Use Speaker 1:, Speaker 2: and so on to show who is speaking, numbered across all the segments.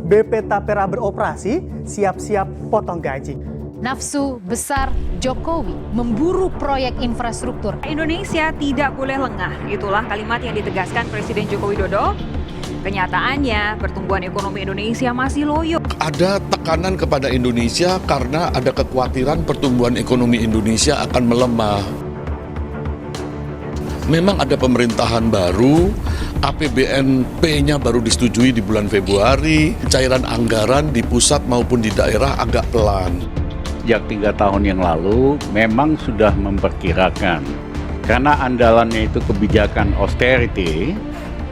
Speaker 1: BP Tapera beroperasi, siap-siap potong gaji.
Speaker 2: Nafsu besar Jokowi memburu proyek infrastruktur.
Speaker 3: Indonesia tidak boleh lengah, itulah kalimat yang ditegaskan Presiden Joko Widodo. Kenyataannya, pertumbuhan ekonomi Indonesia masih loyo.
Speaker 4: Ada tekanan kepada Indonesia karena ada kekhawatiran pertumbuhan ekonomi Indonesia akan melemah. Memang ada pemerintahan baru, APBNP-nya baru disetujui di bulan Februari, cairan anggaran di pusat maupun di daerah agak pelan.
Speaker 5: Sejak 3 tahun yang lalu memang sudah memperkirakan, karena andalannya itu kebijakan austerity,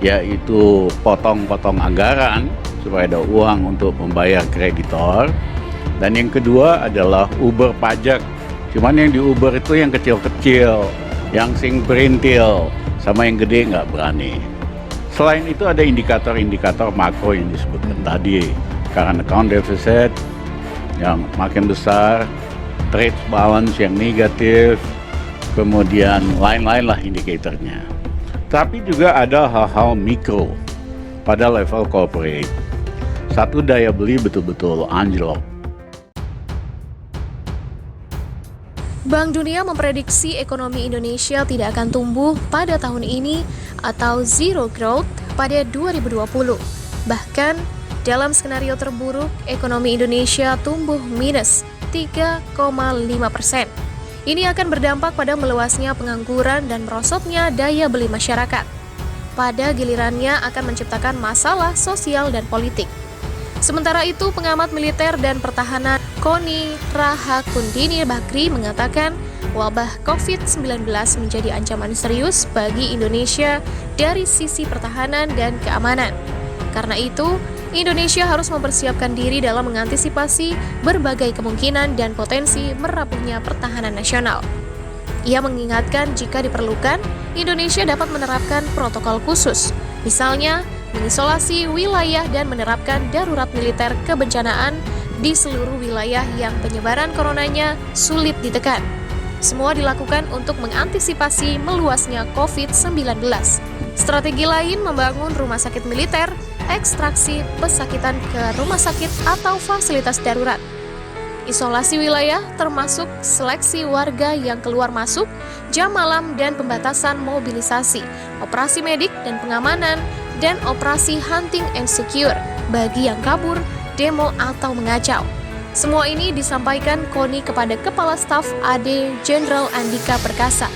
Speaker 5: yaitu potong-potong anggaran supaya ada uang untuk membayar kreditor. Dan yang kedua adalah Uber pajak. Cuman yang di Uber itu yang kecil-kecil, yang sing perintil, sama yang gede nggak berani. Selain itu ada indikator-indikator makro yang disebutkan tadi. Current account deficit yang makin besar, trade balance yang negatif, kemudian lain-lain lah indikatornya. Tapi juga ada hal-hal mikro pada level corporate. Satu, daya beli betul-betul anjlok.
Speaker 6: Bank Dunia memprediksi ekonomi Indonesia tidak akan tumbuh pada tahun ini atau zero growth pada 2020. Bahkan, dalam skenario terburuk, ekonomi Indonesia tumbuh minus 3,5%. Ini akan berdampak pada meluasnya pengangguran dan merosotnya daya beli masyarakat. Pada gilirannya akan menciptakan masalah sosial dan politik. Sementara itu, pengamat militer dan pertahanan Koni Rahakundini Bakri mengatakan wabah COVID-19 menjadi ancaman serius bagi Indonesia dari sisi pertahanan dan keamanan. Karena itu, Indonesia harus mempersiapkan diri dalam mengantisipasi berbagai kemungkinan dan potensi merapuhnya pertahanan nasional. Ia mengingatkan jika diperlukan, Indonesia dapat menerapkan protokol khusus, misalnya mengisolasi wilayah dan menerapkan darurat militer kebencanaan di seluruh wilayah yang penyebaran coronanya sulit ditekan. Semua dilakukan untuk mengantisipasi meluasnya COVID-19. Strategi lain membangun rumah sakit militer, ekstraksi pesakitan ke rumah sakit atau fasilitas darurat. Isolasi wilayah termasuk seleksi warga yang keluar masuk, jam malam dan pembatasan mobilisasi, operasi medik dan pengamanan, dan operasi hunting and secure bagi yang kabur, demo atau mengacau. Semua ini disampaikan Koni kepada Kepala Staf AD Jenderal Andika Perkasa.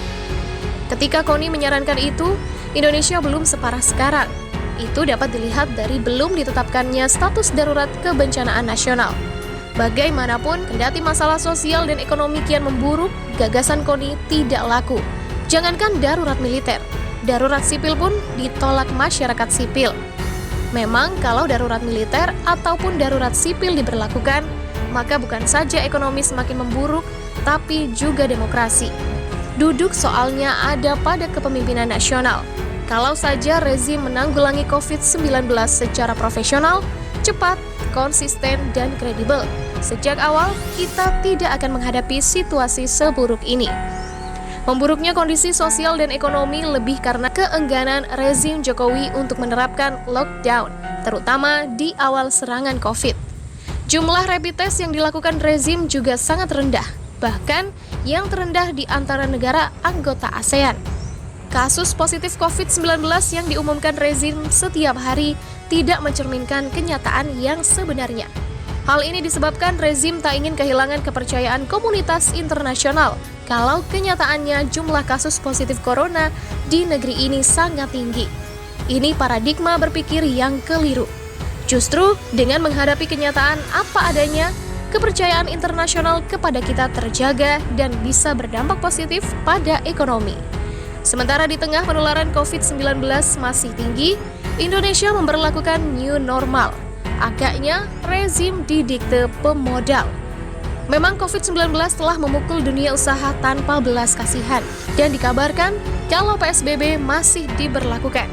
Speaker 6: Ketika Koni menyarankan itu, Indonesia belum separah sekarang. Itu dapat dilihat dari belum ditetapkannya status darurat kebencanaan nasional. Bagaimanapun, kendati masalah sosial dan ekonomi kian memburuk, gagasan Koni tidak laku. Jangankan darurat militer, darurat sipil pun ditolak masyarakat sipil. Memang kalau darurat militer ataupun darurat sipil diberlakukan, maka bukan saja ekonomi semakin memburuk, tapi juga demokrasi. Duduk soalnya ada pada kepemimpinan nasional. Kalau saja rezim menanggulangi COVID-19 secara profesional, cepat, konsisten, dan kredibel, sejak awal kita tidak akan menghadapi situasi seburuk ini. Memburuknya kondisi sosial dan ekonomi lebih karena keengganan rezim Jokowi untuk menerapkan lockdown, terutama di awal serangan COVID. Jumlah rapid test yang dilakukan rezim juga sangat rendah, bahkan yang terendah di antara negara anggota ASEAN. Kasus positif COVID-19 yang diumumkan rezim setiap hari tidak mencerminkan kenyataan yang sebenarnya. Hal ini disebabkan rezim tak ingin kehilangan kepercayaan komunitas internasional kalau kenyataannya jumlah kasus positif corona di negeri ini sangat tinggi. Ini paradigma berpikir yang keliru. Justru dengan menghadapi kenyataan apa adanya, kepercayaan internasional kepada kita terjaga dan bisa berdampak positif pada ekonomi. Sementara di tengah penularan COVID-19 masih tinggi, Indonesia memberlakukan new normal. Agaknya rezim didikte pemodal. Memang COVID-19 telah memukul dunia usaha tanpa belas kasihan dan dikabarkan kalau PSBB masih diberlakukan.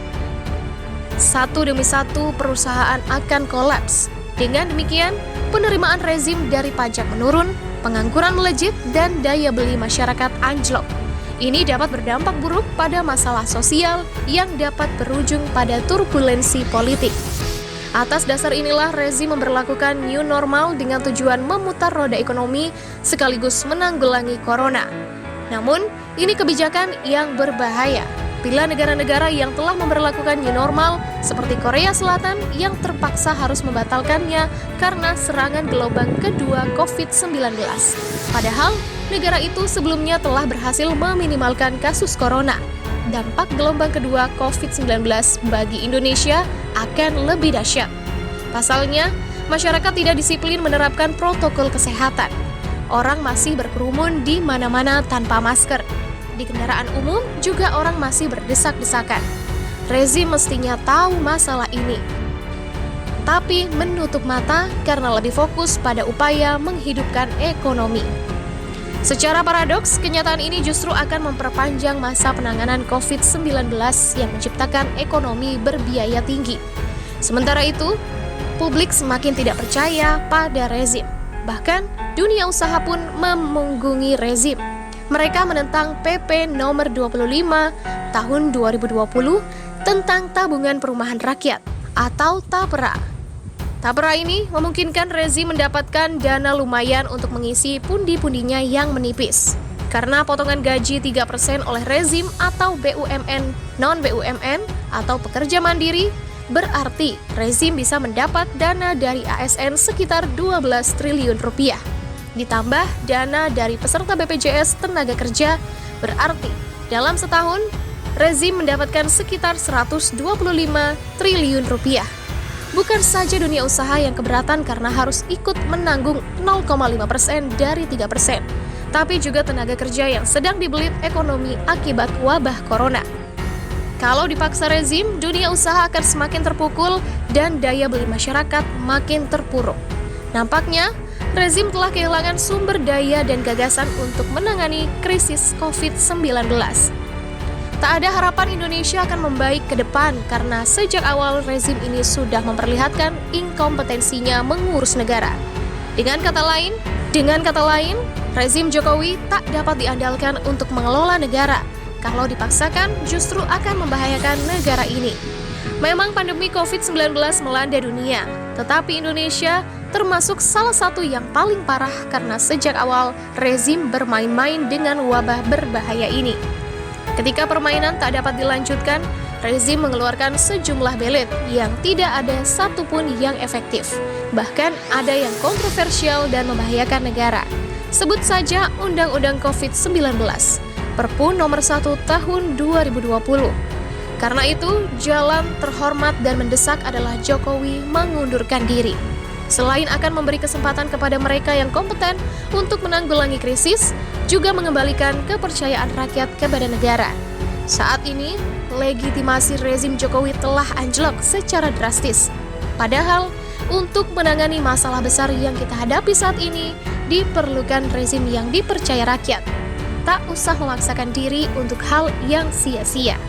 Speaker 6: Satu demi satu perusahaan akan kolaps. Dengan demikian, penerimaan rezim dari pajak menurun, pengangguran melejit, dan daya beli masyarakat anjlok. Ini dapat berdampak buruk pada masalah sosial yang dapat berujung pada turbulensi politik. Atas dasar inilah rezim memberlakukan new normal dengan tujuan memutar roda ekonomi sekaligus menanggulangi corona. Namun, ini kebijakan yang berbahaya bila negara-negara yang telah memberlakukan new normal seperti Korea Selatan yang terpaksa harus membatalkannya karena serangan gelombang kedua COVID-19. Padahal, negara itu sebelumnya telah berhasil meminimalkan kasus corona. Dampak gelombang kedua COVID-19 bagi Indonesia akan lebih dahsyat. Pasalnya, masyarakat tidak disiplin menerapkan protokol kesehatan. Orang masih berkerumun di mana-mana tanpa masker. Di kendaraan umum juga orang masih berdesak-desakan. Rezim mestinya tahu masalah ini, tapi menutup mata karena lebih fokus pada upaya menghidupkan ekonomi. Secara paradoks, kenyataan ini justru akan memperpanjang masa penanganan COVID-19 yang menciptakan ekonomi berbiaya tinggi. Sementara itu, publik semakin tidak percaya pada rezim. Bahkan, dunia usaha pun memunggungi rezim. Mereka menentang PP nomor 25 tahun 2020 tentang tabungan perumahan rakyat atau TAPRA. TAPRA ini memungkinkan rezim mendapatkan dana lumayan untuk mengisi pundi-pundinya yang menipis. Karena potongan gaji 3% oleh rezim atau BUMN, non-BUMN atau pekerja mandiri, berarti rezim bisa mendapat dana dari ASN sekitar 12 triliun rupiah. Ditambah dana dari peserta BPJS tenaga kerja, berarti dalam setahun rezim mendapatkan sekitar 125 triliun rupiah. Bukan saja dunia usaha yang keberatan karena harus ikut menanggung 0,5% dari 3%, tapi juga tenaga kerja yang sedang dibelit ekonomi akibat wabah corona. Kalau dipaksa rezim, dunia usaha akan semakin terpukul dan daya beli masyarakat makin terpuruk. Nampaknya, rezim telah kehilangan sumber daya dan gagasan untuk menangani krisis COVID-19. Tak ada harapan Indonesia akan membaik ke depan karena sejak awal rezim ini sudah memperlihatkan inkompetensinya mengurus negara. Dengan kata lain, rezim Jokowi tak dapat diandalkan untuk mengelola negara. Kalau dipaksakan, justru akan membahayakan negara ini. Memang pandemi COVID-19 melanda dunia, tetapi Indonesia termasuk salah satu yang paling parah karena sejak awal rezim bermain-main dengan wabah berbahaya ini. Ketika permainan tak dapat dilanjutkan, rezim mengeluarkan sejumlah belet yang tidak ada satupun yang efektif. Bahkan ada yang kontroversial dan membahayakan negara. Sebut saja Undang-Undang COVID-19, Perpu nomor 1 tahun 2020. Karena itu, jalan terhormat dan mendesak adalah Jokowi mengundurkan diri. Selain akan memberi kesempatan kepada mereka yang kompeten untuk menanggulangi krisis, juga mengembalikan kepercayaan rakyat kepada negara. Saat ini, legitimasi rezim Jokowi telah anjlok secara drastis. Padahal, untuk menangani masalah besar yang kita hadapi saat ini, diperlukan rezim yang dipercaya rakyat. Tak usah memaksakan diri untuk hal yang sia-sia.